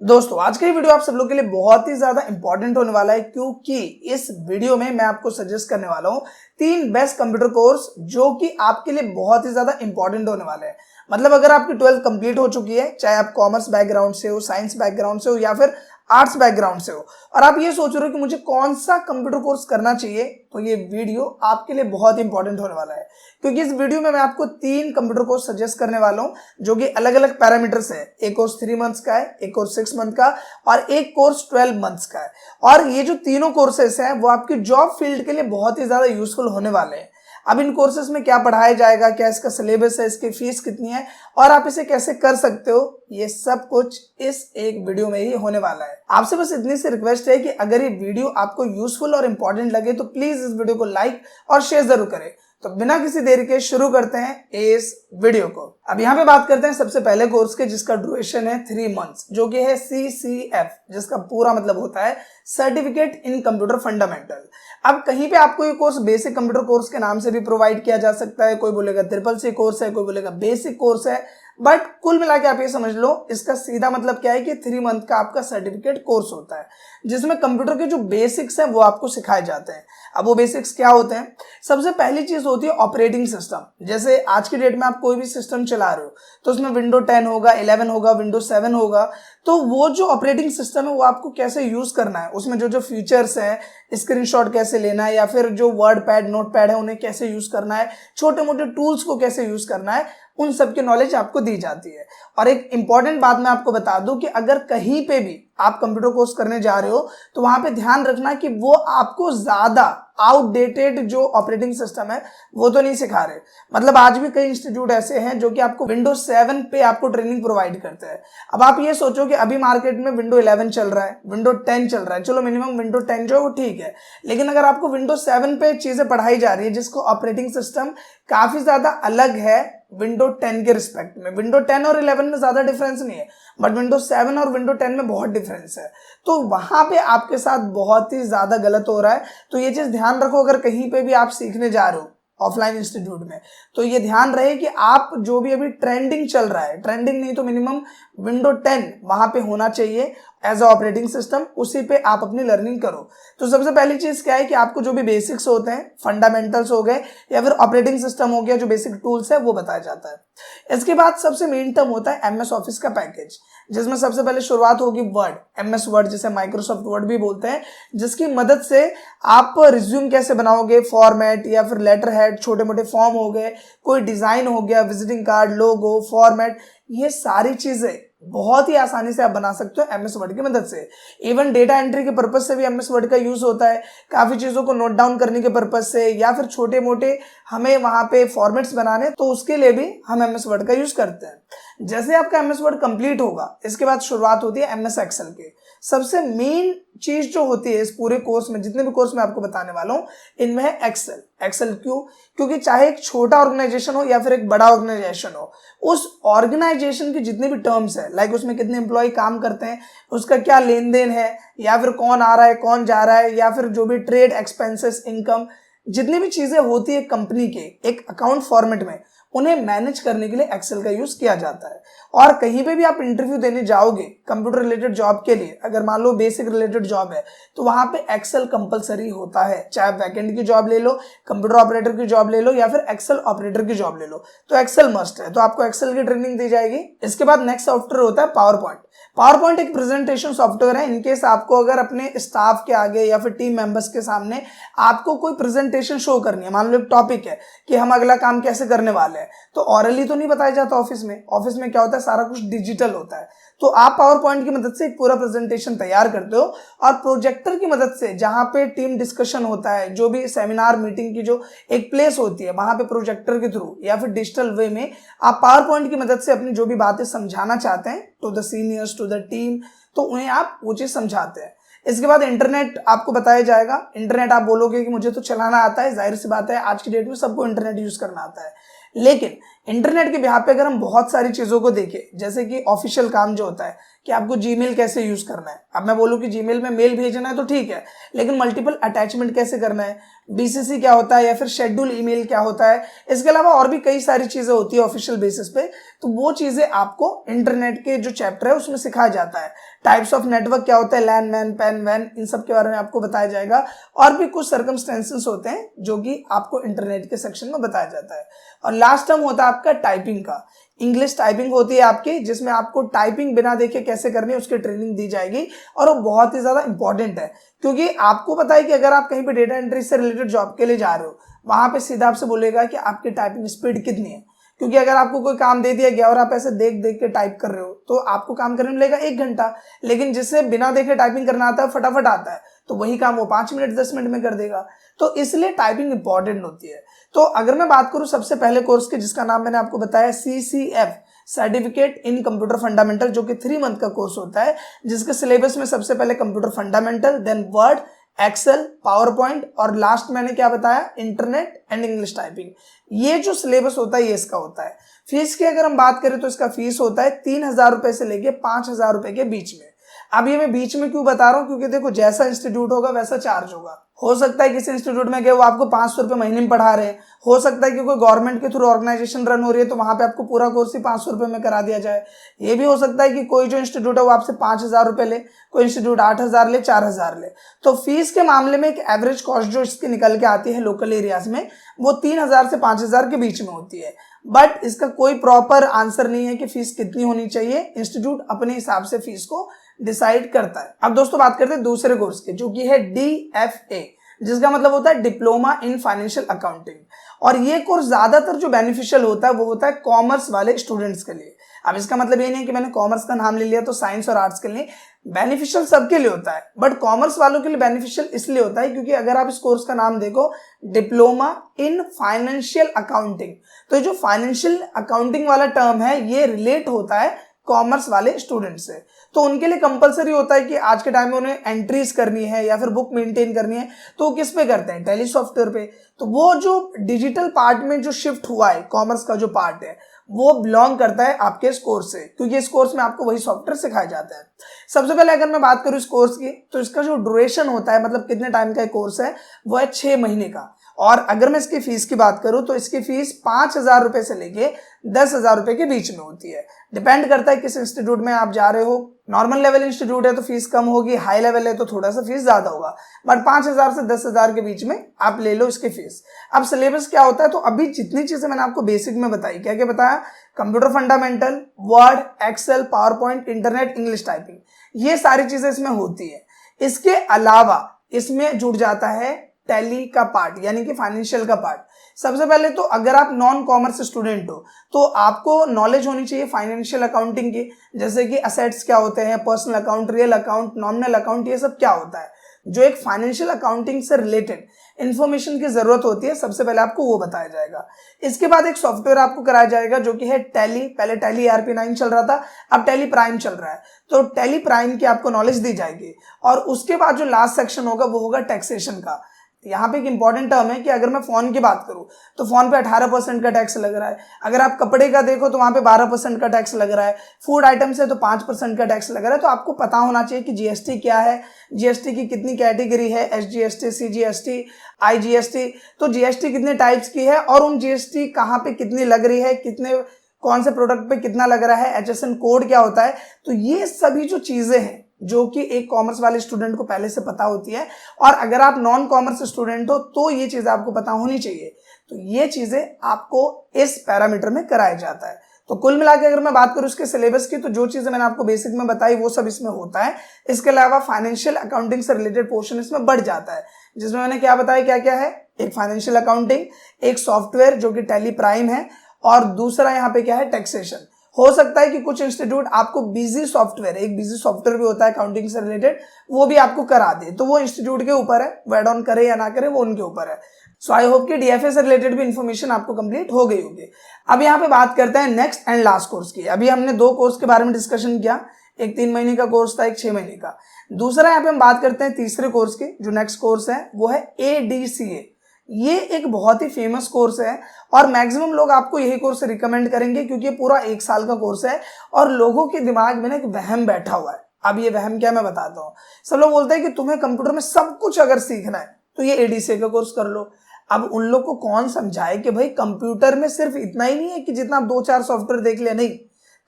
दोस्तों आज का ये वीडियो आप सब लोग के लिए बहुत ही ज्यादा इंपॉर्टेंट होने वाला है क्योंकि इस वीडियो में मैं आपको सजेस्ट करने वाला हूं 3 बेस्ट कंप्यूटर कोर्स जो कि आपके लिए बहुत ही ज्यादा इंपॉर्टेंट होने वाले हैं। मतलब अगर आपकी 12th कंप्लीट हो चुकी है, चाहे आप कॉमर्स बैकग्राउंड से हो, साइंस बैकग्राउंड से हो या फिर आर्ट्स बैकग्राउंड से हो, और आप ये सोच रहे हो कि मुझे कौन सा कंप्यूटर कोर्स करना चाहिए, तो ये वीडियो आपके लिए बहुत इंपॉर्टेंट होने वाला है क्योंकि इस वीडियो में मैं आपको 3 कंप्यूटर कोर्स सजेस्ट करने वाला हूं जो कि अलग अलग पैरामीटर्स है। एक कोर्स 3 मंथ्स का है, एक कोर्स 6 मंथ का और एक कोर्स 12 मंथ्स का है। और ये जो तीनों कोर्सेस हैं वो आपकी जॉब फील्ड के लिए बहुत ही ज्यादा यूजफुल होने वाले हैं। अब इन कोर्सेज में क्या पढ़ाया जाएगा, क्या इसका सिलेबस है, इसकी फीस कितनी है और आप इसे कैसे कर सकते हो, ये सब कुछ इस एक वीडियो में ही होने वाला है। आपसे बस इतनी सी रिक्वेस्ट है कि अगर ये वीडियो आपको यूजफुल और इंपॉर्टेंट लगे तो प्लीज इस वीडियो को लाइक और शेयर जरूर करें। तो बिना किसी देरी के शुरू करते हैं इस वीडियो को। अब यहाँ पे बात करते हैं सबसे पहले कोर्स के जिसका ड्यूरेशन है 3 मंथ्स जो कि है CCF, जिसका पूरा मतलब होता है सर्टिफिकेट इन कंप्यूटर फंडामेंटल। अब कहीं पे आपको ये कोर्स बेसिक कंप्यूटर कोर्स के नाम से भी प्रोवाइड किया जा सकता है, कोई बोलेगा CCC कोर्स है, कोई बोलेगा बेसिक कोर्स है, बट कुल मिला के आप ये समझ लो इसका सीधा मतलब क्या है कि 3 मंथ का आपका सर्टिफिकेट कोर्स होता है जिसमें कंप्यूटर के जो बेसिक्स हैं वो आपको सिखाए जाते हैं। अब वो बेसिक्स क्या होते हैं? सबसे पहली चीज होती है ऑपरेटिंग सिस्टम। जैसे आज की डेट में आप कोई भी सिस्टम चला रहे हो तो उसमें विंडो 10 होगा, 11 होगा, विंडो 7 होगा, तो वो जो ऑपरेटिंग सिस्टम है वो आपको कैसे यूज करना है, उसमें जो जो फीचर्स हैं, स्क्रीनशॉट कैसे लेना है या फिर जो वर्ड पैड नोट पैड है उन्हें कैसे यूज करना है, छोटे मोटे टूल्स को कैसे यूज करना है, उन सब की नॉलेज आपको दी जाती है। और एक इंपॉर्टेंट बात मैं आपको बता दूं कि अगर कहीं पे भी आप कंप्यूटर कोर्स करने जा रहे हो तो वहां पे ध्यान रखना कि वो आपको ज्यादा आउटडेटेड जो ऑपरेटिंग सिस्टम है वो तो नहीं सिखा रहे। मतलब आज भी कई इंस्टीट्यूट ऐसे हैं जो कि आपको विंडोज 7 पे आपको ट्रेनिंग प्रोवाइड करते हैं। अब आप ये सोचो कि अभी मार्केट में विंडो 11 चल रहा है, विंडो 10 चल रहा है, चलो मिनिमम विंडो 10 जो है वो ठीक है, लेकिन अगर आपको विंडो 7 पे चीजें पढ़ाई जा रही है जिसको ऑपरेटिंग सिस्टम काफी ज्यादा अलग है विंडो 10 के रिस्पेक्ट में, विंडो 10 और 11 में ज्यादा डिफरेंस नहीं है बट विंडो 7 और विंडो 10 में बहुत डिफरेंस है, तो वहां पे आपके साथ बहुत ही ज्यादा गलत हो रहा है। तो ये चीज ध्यान रखो अगर कहीं पे भी आप सीखने जा रहे हो ऑफलाइन इंस्टीट्यूट में, तो ये ध्यान रहे कि आप जो भी अभी ट्रेंडिंग चल रहा है, ट्रेंडिंग नहीं तो मिनिमम विंडो 10 वहां पे होना चाहिए एज अ ऑपरेटिंग सिस्टम, उसी पे आप अपनी लर्निंग करो। तो सबसे पहली चीज क्या है कि आपको जो भी बेसिक्स होते हैं, फंडामेंटल्स हो गए या फिर ऑपरेटिंग सिस्टम हो गया, जो बेसिक टूल्स है वो बताया जाता है। इसके बाद सबसे मेन टर्म होता है MS ऑफिस का पैकेज, जिसमें सबसे पहले शुरुआत होगी वर्ड, MS वर्ड जिसे माइक्रोसॉफ्ट वर्ड भी बोलते हैं, जिसकी मदद से आप रिज्यूम कैसे बनाओगे, फॉर्मेट या फिर लेटर हेड, छोटे मोटे फॉर्म हो गए, कोई डिजाइन हो गया, विजिटिंग कार्ड, लोगो, फॉर्मेट, ये सारी चीजें बहुत ही आसानी से आप बना सकते हो MS वर्ड की मदद से। इवन डेटा एंट्री के पर्पज से भी MS वर्ड का यूज होता है, काफी चीजों को नोट डाउन करने के पर्पज से या फिर छोटे मोटे हमें वहां पे फॉर्मेट्स बनाने, तो उसके लिए भी हम MS वर्ड का यूज करते हैं। जैसे आपका MS वर्ड कंप्लीट होगा इसके बाद शुरुआत होती है MS एक्सेल के। सबसे मेन चीज जो होती है इस पूरे कोर्स में, जितने भी कोर्स मैं आपको बताने वाला हूं इनमें है एक्सेल। एक्सेल क्यों? क्योंकि चाहे एक छोटा ऑर्गेनाइजेशन हो या फिर एक बड़ा ऑर्गेनाइजेशन हो, उस ऑर्गेनाइजेशन की जितनी भी टर्म्स है, लाइक उसमें कितने एम्प्लॉय काम करते हैं, उसका क्या लेन देन है, या फिर कौन आ रहा है कौन जा रहा है, या फिर जो भी ट्रेड एक्सपेंसेस, इनकम, जितनी भी चीजें होती है कंपनी के एक अकाउंट फॉर्मेट में, उन्हें मैनेज करने के लिए एक्सेल का यूज किया जाता है। और कहीं पे भी आप इंटरव्यू देने जाओगे कंप्यूटर रिलेटेड जॉब के लिए, अगर मान लो बेसिक रिलेटेड जॉब है तो वहां पे एक्सेल कंपलसरी होता है, चाहे बैकएंड की जॉब ले लो, कंप्यूटर ऑपरेटर की जॉब ले लो या फिर एक्सेल ऑपरेटर की जॉब ले लो, तो एक्सेल मस्ट है, तो आपको एक्सेल की ट्रेनिंग दी जाएगी। इसके बाद नेक्स्ट सॉफ्टवेयर होता है पावर पॉइंट। पावर पॉइंट एक प्रेजेंटेशन सॉफ्टवेयर है, इनकेस आपको अगर अपने स्टाफ के आगे या फिर टीम मेंबर्स के सामने आपको कोई प्रेजेंटेशन शो करनी है, मान लो एक टॉपिक है कि हम अगला काम कैसे करने वाले हैं, तो ऑरली तो नहीं बताया जाता ऑफिस में। ऑफिस में क्या होता है, सारा कुछ डिजिटल होता है, तो आप पावर पॉइंट की मदद से एक पूरा प्रेजेंटेशन तैयार करते हो और प्रोजेक्टर की मदद से जहां पे टीम डिस्कशन होता है, जो भी सेमिनार मीटिंग की जो एक प्लेस होती है, वहां पे प्रोजेक्टर के थ्रू या फिर डिजिटल वे में आप पावर पॉइंट की मदद से अपनी जो भी बातें समझाना चाहते हैं to the seniors, to the team, तो उन्हें आप वो चीज समझाते हैं। इसके बाद इंटरनेट आपको बताया जाएगा। इंटरनेट आप बोलोगे कि मुझे तो चलाना आता है, जाहिर सी बात है आज की डेट में सबको इंटरनेट यूज करना आता है, लेकिन इंटरनेट के बिहाफ पे अगर हम बहुत सारी चीज़ों को देखें, जैसे कि ऑफिशियल काम जो होता है कि आपको जीमेल कैसे यूज करना है। अब मैं बोलूँ कि जीमेल में मेल भेजना है तो ठीक है, लेकिन मल्टीपल अटैचमेंट कैसे करना है, बीसीसी क्या होता है या फिर शेड्यूल ईमेल क्या होता है, इसके अलावा और भी कई सारी चीजें होती है ऑफिशियल बेसिस पे। तो वो चीजें आपको इंटरनेट के जो चैप्टर है उसमें सिखाया जाता है। टाइप्स ऑफ नेटवर्क क्या होता है, लैन मैन, पैन वैन, इन सब के बारे में आपको बताया जाएगा। और भी कुछ सर्कमस्टेंसेस होते हैं जो कि आपको इंटरनेट के सेक्शन में बताया जाता है। और लास्ट टर्म होता है आपका टाइपिंग का। इंग्लिश टाइपिंग होती है आपकी, जिसमें आपको टाइपिंग बिना देखे कैसे करनी है उसकी ट्रेनिंग दी जाएगी। और वो बहुत ही ज्यादा इंपॉर्टेंट है, क्योंकि आपको पता है कि अगर आप कहीं पे डेटा एंट्री से रिलेटेड जॉब के लिए जा रहे हो, वहां पे सीधा आपसे बोलेगा कि आपकी टाइपिंग स्पीड कितनी है। क्योंकि अगर आपको कोई काम दे दिया गया और आप ऐसे देख देख के टाइप कर रहे हो तो आपको काम करने में लगेगा 1 घंटा, लेकिन जिससे बिना देखे टाइपिंग करना आता है, फटाफट आता है, तो वही काम वो 5 मिनट 10 मिनट में कर देगा। तो इसलिए टाइपिंग इंपॉर्टेंट होती है। तो अगर मैं बात करूं सबसे पहले कोर्स की, जिसका नाम मैंने आपको बताया CCF, certificate in computer fundamental, जो कि 3 मंथ का कोर्स होता है, जिसके सिलेबस में सबसे पहले computer fundamental, then Word, Excel, PowerPoint और लास्ट मैंने क्या बताया, इंटरनेट एंड इंग्लिश टाइपिंग। ये जो सिलेबस होता है ये इसका होता है। फीस की अगर हम बात करें तो इसका फीस होता है 3,000 रुपए से लेके 5,000 रुपए के बीच में। अब ये मैं बीच में क्यों बता रहा हूँ, क्योंकि देखो जैसा इंस्टीट्यूट होगा वैसा चार्ज होगा। हो सकता है किसी इंस्टीट्यूट में गए वो आपको 500 रुपये महीने में पढ़ा रहे हैं, हो सकता है कि कोई गवर्नमेंट के थ्रू ऑर्गेनाइजेशन रन हो रही है तो वहां पे आपको पूरा कोर्स ही 500 रुपये में करा दिया जाए। ये भी हो सकता है कि कोई जो इंस्टीट्यूट है वो आपसे 5,000 रुपये ले, कोई इंस्टीट्यूट 8,000 ले, 4,000 ले। तो फीस के मामले में एक एवरेज कॉस्ट जो इसकी निकल के आती है लोकल एरियाज में, वो 3,000 से 5,000 के बीच में होती है। बट इसका कोई प्रॉपर आंसर नहीं है कि फीस कितनी होनी चाहिए, इंस्टीट्यूट अपने हिसाब से फीस को डिसाइड करता है। अब दोस्तों बात करते हैं दूसरे कोर्स के, जो कि है DFA, जिसका मतलब होता है डिप्लोमा इन फाइनेंशियल अकाउंटिंग। और ये कोर्स ज्यादातर जो बेनिफिशियल होता है वो होता है कॉमर्स वाले स्टूडेंट्स के लिए। अब इसका मतलब ये नहीं है कि मैंने कॉमर्स का नाम ले लिया तो साइंस और आर्ट्स के लिए, बेनिफिशियल सबके लिए होता है, बट कॉमर्स वालों के लिए बेनिफिशियल इसलिए होता है क्योंकि अगर आप इस कोर्स का नाम देखो, डिप्लोमा इन फाइनेंशियल अकाउंटिंग, तो जो फाइनेंशियल अकाउंटिंग वाला टर्म है ये रिलेट होता है कॉमर्स वाले स्टूडेंट से। तो उनके लिए कंपलसरी होता है कि आज के टाइम में उन्हें एंट्रीज करनी है या फिर बुक मेंटेन करनी है, तो वो किस पे करते हैं, टैली सॉफ्टवेयर पे। तो वो जो डिजिटल पार्ट में जो शिफ्ट हुआ है, कॉमर्स का जो पार्ट है वो बिलोंग करता है आपके इस कोर्स से, क्योंकि इस कोर्स में आपको वही सॉफ्टवेयर सिखाया जाता है। सबसे पहले अगर मैं बात करूं इस कोर्स की, तो इसका जो ड्यूरेशन होता है, मतलब कितने टाइम का कोर्स है, वो है 6 महीने का। और अगर मैं इसकी फीस की बात करूं तो इसकी फीस 5,000 रुपए से लेके 10,000 रुपए के बीच में होती है। डिपेंड करता है किस इंस्टीट्यूट में आप जा रहे हो। नॉर्मल लेवल इंस्टीट्यूट है तो फीस कम होगी, हाई लेवल है तो थोड़ा सा फीस ज्यादा होगा, बट 5,000 से 10,000 के बीच में आप ले लो इसकी फीस। अब सिलेबस क्या होता है, तो अभी जितनी चीजें मैंने आपको बेसिक में बताई, क्या क्या बताया, computer fundamental, Word, Excel, PowerPoint, internet, English typing, ये सारी चीजें इसमें होती है। इसके अलावा इसमें जुड़ जाता है टैली का पार्ट, यानी कि फाइनेंशियल का पार्ट। सबसे पहले तो अगर आप नॉन कॉमर्स स्टूडेंट हो तो आपको नॉलेज होनी चाहिए फाइनेंशियल अकाउंटिंग की, जैसे कि असेट्स क्या होते हैं, personal account, real account, nominal account, ये सब क्या होता है, जो एक फाइनेंशियल अकाउंटिंग से रिलेटेड इंफॉर्मेशन की जरूरत होती है, सबसे पहले आपको वो बताया जाएगा। इसके बाद एक सॉफ्टवेयर आपको कराया जाएगा जो कि है टैली। पहले टैली ERP9 चल रहा था, अब टैली प्राइम चल रहा है, तो टैली प्राइम की आपको नॉलेज दी जाएगी। और उसके बाद जो लास्ट सेक्शन होगा वो होगा टैक्सेशन का। यहाँ पे एक इंपॉर्टेंट टर्म है कि अगर मैं फोन की बात करूं तो फोन पे 18% का टैक्स लग रहा है, अगर आप कपड़े का देखो तो वहां पे 12% का टैक्स लग रहा है, फूड आइटम्स है तो 5% का टैक्स लग रहा है। तो आपको पता होना चाहिए कि GST क्या है, GST की कितनी कैटेगरी है, SGST, CGST, IGST, तो GST कितने टाइप्स की है और उन GST कहाँ पे कितनी लग रही है, कितने कौन से प्रोडक्ट पे कितना लग रहा है, HSN कोड क्या होता है। तो ये सभी जो चीजें हैं जो कि एक कॉमर्स वाले स्टूडेंट को पहले से पता होती है, और अगर आप नॉन कॉमर्स स्टूडेंट हो तो ये चीजें आपको पता होनी चाहिए। तो ये चीजें आपको इस पैरामीटर में कराया जाता है। तो कुल मिला के अगर मैं बात करूं इसके सिलेबस की, तो जो चीजें मैंने आपको बेसिक में बताई वो सब इसमें होता है। इसके अलावा फाइनेंशियल अकाउंटिंग से रिलेटेड पोर्शन इसमें बढ़ जाता है, जिसमें मैंने क्या बताया, क्या क्या है, एक फाइनेंशियल अकाउंटिंग, एक सॉफ्टवेयर जो कि टैली प्राइम है, और दूसरा यहाँ पे क्या है, टैक्सेशन। हो सकता है कि कुछ इंस्टीट्यूट आपको बिजी सॉफ्टवेयर, एक बिजी सॉफ्टवेयर भी होता है अकाउंटिंग से रिलेटेड, वो भी आपको करा दे, तो वो इंस्टीट्यूट के ऊपर है, वो एड ऑन करे या ना करे वो उनके ऊपर है। सो आई होप कि DFA से रिलेटेड भी इंफॉर्मेशन आपको कंप्लीट हो गई होगी। अब यहाँ पे बात करते हैं नेक्स्ट एंड लास्ट कोर्स की। अभी हमने 2 कोर्स के बारे में डिस्कशन किया, एक 3 महीने का कोर्स था, एक 6 महीने का। दूसरा यहाँ पे हम बात करते हैं तीसरे कोर्स की, जो नेक्स्ट कोर्स है वो है ADCA, ये एक बहुत ही फेमस कोर्स है और मैक्सिमम लोग आपको यही कोर्स रिकमेंड करेंगे क्योंकि ये पूरा 1 साल का कोर्स है और लोगों के दिमाग में ना एक वहम बैठा हुआ है। अब ये वहम क्या मैं बताता हूँ। सब लोग बोलते हैं कि तुम्हें कंप्यूटर में सब कुछ अगर सीखना है तो ये एडीसीए का कोर्स कर लो। अब उन लोग को कौन समझाए कि भाई कंप्यूटर में सिर्फ इतना ही नहीं है कि जितना आप 2-4 सॉफ्टवेयर देख लिया, नहीं,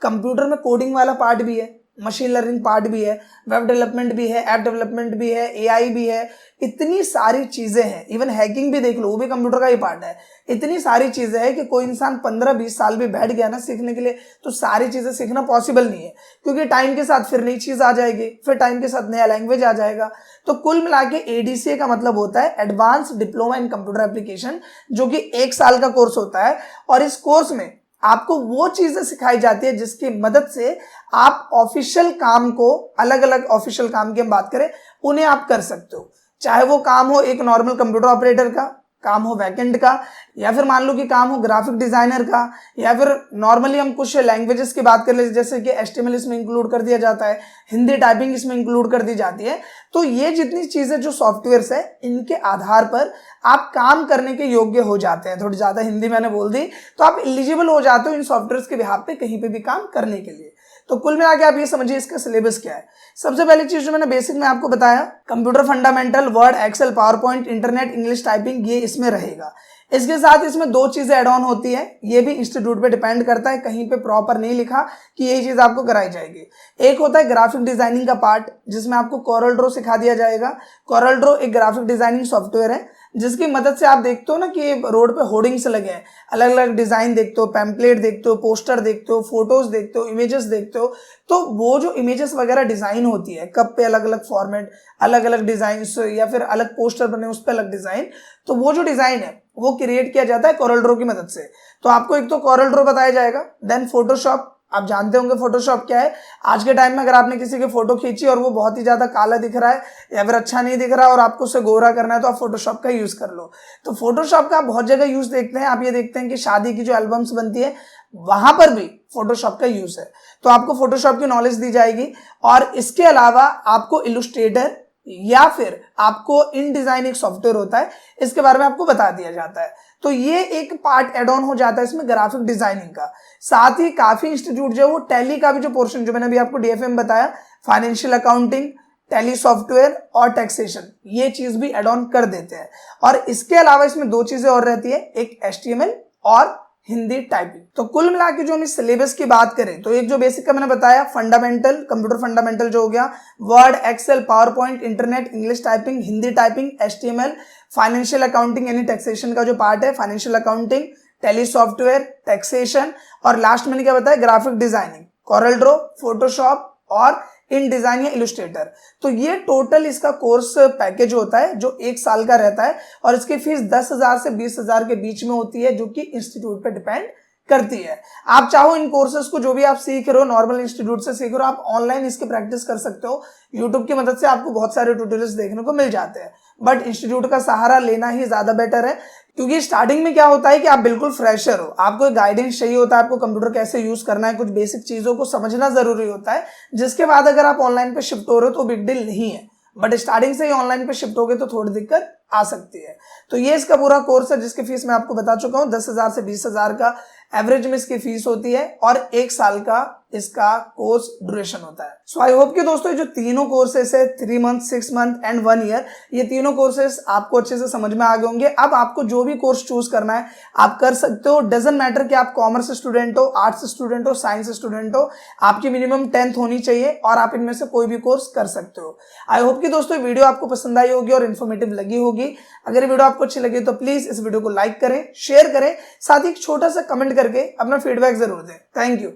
कंप्यूटर में कोडिंग वाला पार्ट भी है, मशीन लर्निंग पार्ट भी है, वेब डेवलपमेंट भी है, ऐप डेवलपमेंट भी है, एआई भी है, इतनी सारी चीजें हैं। इवन हैकिंग भी देख लो, वो भी कंप्यूटर का ही पार्ट है। इतनी सारी चीजें हैं कि कोई इंसान 15-20 साल भी बैठ गया ना सीखने के लिए तो सारी चीजें सीखना पॉसिबल नहीं है, क्योंकि टाइम के साथ फिर नई चीज आ जाएगी, फिर टाइम के साथ नया लैंग्वेज आ जाएगा। तो कुल मिला के एडीसीए का मतलब होता है advance diploma in computer application, जो कि 1 साल का कोर्स होता है। और इस कोर्स में आपको वो चीजें सिखाई जाती है जिसकी मदद से आप ऑफिशियल काम को, अलग अलग ऑफिशियल काम की हम बात करें, उन्हें आप कर सकते हो। चाहे वो काम हो एक नॉर्मल कंप्यूटर ऑपरेटर का, काम हो बैकएंड का, या फिर मान लो कि काम हो ग्राफिक डिजाइनर का, या फिर नॉर्मली हम कुछ लैंग्वेजेस की बात कर ले, जैसे कि एचटीएमएल इसमें इंक्लूड कर दिया जाता है, हिंदी टाइपिंग इसमें इंक्लूड कर दी जाती है। तो ये जितनी चीजें जो सॉफ्टवेयर्स है, इनके आधार पर आप काम करने के योग्य हो जाते हैं। थोड़ी ज्यादा हिंदी मैंने बोल दी तो आप एलिजिबल हो जाते हो इन सॉफ्टवेयर्स के बिहाफ पे कहीं पे भी काम करने के लिए। तो कुल मिला के आप ये समझिए इसका सिलेबस क्या है। सबसे पहली चीज जो मैंने बेसिक में आपको बताया, computer fundamental, Word, Excel, PowerPoint, internet, English typing, ये इसमें रहेगा। इसके साथ इसमें 2 चीजें एड ऑन होती है, ये भी इंस्टीट्यूट पे डिपेंड करता है, कहीं पे प्रॉपर नहीं लिखा कि यही चीज आपको कराई जाएगी। एक होता है ग्राफिक डिजाइनिंग का पार्ट, जिसमें आपको कोरल ड्रॉ सिखा दिया जाएगा। कोरल ड्रॉ एक ग्राफिक डिजाइनिंग सॉफ्टवेयर है जिसकी मदद से आप देखते हो ना कि रोड पे होर्डिंग्स लगे हैं, अलग अलग डिजाइन देखते हो, पैम्पलेट देखते हो, पोस्टर देखते हो, फोटोज देखते हो, इमेजेस देखते हो। तो वो जो इमेजेस वगैरह डिजाइन होती है, कप पे अलग अलग फॉर्मेट, अलग अलग डिजाइन, या फिर अलग पोस्टर बने उस पर अलग डिजाइन, तो वो जो डिजाइन है वो क्रिएट किया जाता है कोरल ड्रॉ की मदद से। तो आपको एक तो कोरल ड्रॉ बताया जाएगा, देन फोटोशॉप। आप जानते होंगे फोटोशॉप क्या है। आज के टाइम में अगर आपने किसी की फोटो खींची और वो बहुत ही ज्यादा काला दिख रहा है या फिर अच्छा नहीं दिख रहा है और आपको उसे गोरा करना है, तो आप फोटोशॉप का यूज कर लो। तो फोटोशॉप का आप बहुत जगह यूज देखते हैं। आप ये देखते हैं कि शादी की जो एल्बम्स बनती है वहां पर भी फोटोशॉप का यूज है। तो आपको फोटोशॉप की नॉलेज दी जाएगी। और इसके अलावा आपको इलस्ट्रेटर या फिर आपको इन डिजाइन एक सॉफ्टवेयर होता है, इसके बारे में आपको बता दिया जाता है। तो ये एक पार्ट एड ऑन हो जाता है इसमें ग्राफिक डिजाइनिंग का। साथ ही काफी इंस्टीट्यूट जो है वो टैली का भी जो पोर्शन, जो मैंने अभी आपको डीएफएम बताया, फाइनेंशियल अकाउंटिंग, टैली सॉफ्टवेयर और टैक्सेशन, ये चीज भी एड ऑन कर देते हैं। और इसके अलावा इसमें 2 चीजें और रहती है, एक एचटीएमएल और हिंदी टाइपिंग। तो कुल मिला के जो हम इस सिलेबस की बात करें तो एक जो बेसिक का मैंने बताया फंडामेंटल, कंप्यूटर फंडामेंटल जो हो गया, Word, Excel, PowerPoint, internet, English typing, Hindi typing, HTML, financial accounting यानी टैक्सेशन का जो पार्ट है, financial accounting, Tally software, taxation, और लास्ट मैंने क्या बताया, graphic designing, CorelDRAW, Photoshop और इन डिजाइन या इलस्ट्रेटर। तो ये टोटल इसका कोर्स पैकेज होता है जो 1 साल का रहता है और इसकी फीस 10,000 से 20,000 के बीच में होती है, जो कि इंस्टीट्यूट पे डिपेंड करती है। आप चाहो इन कोर्सेज को जो भी आप सीख रहे हो नॉर्मल इंस्टीट्यूट से सीख रहे हो, आप ऑनलाइन इसकी प्रैक्टिस कर सकते हो। यूट्यूब की मदद से आपको बहुत सारे ट्यूटोरियल्स देखने को मिल जाते हैं, बट इंस्टीट्यूट का सहारा लेना ही ज्यादा बेटर है, क्योंकि स्टार्टिंग में क्या होता है कि आप बिल्कुल फ्रेशर हो, आपको गाइडेंस चाहिए होता है, आपको कंप्यूटर कैसे यूज करना है, कुछ बेसिक चीजों को समझना जरूरी होता है, जिसके बाद अगर आप ऑनलाइन पे शिफ्ट हो रहे हो तो बिग डील नहीं है। बट स्टार्टिंग से ही ऑनलाइन पे शिफ्ट हो गए तो थोड़ी दिक्कत आ सकती है। तो ये इसका पूरा कोर्स है जिसकी फीस मैं आपको बता चुका हूँ, 10,000 से 20,000 का एवरेज में इसकी फीस होती है और 1 साल का इसका कोर्स ड्यूरेशन होता है। सो आई होप कि दोस्तों जो तीनों कोर्सेस है 3 मंथ, 6 मंथ एंड 1 ईयर, ये तीनों कोर्सेस आपको अच्छे से समझ में आ गए होंगे। अब आपको जो भी कोर्स चूज करना है आप कर सकते हो। डजंट मैटर कि आप कॉमर्स स्टूडेंट हो, आर्ट्स स्टूडेंट हो, साइंस स्टूडेंट हो, आपकी मिनिमम 10th होनी चाहिए और आप इनमें से कोई भी कोर्स कर सकते हो। आई होप कि दोस्तों वीडियो आपको पसंद आई होगी और इन्फॉर्मेटिव लगी होगी। अगर ये वीडियो आपको अच्छी लगी तो प्लीज इस वीडियो को लाइक करें, शेयर करें, साथ ही एक छोटा सा कमेंट करके अपना फीडबैक जरूर दें। Thank you.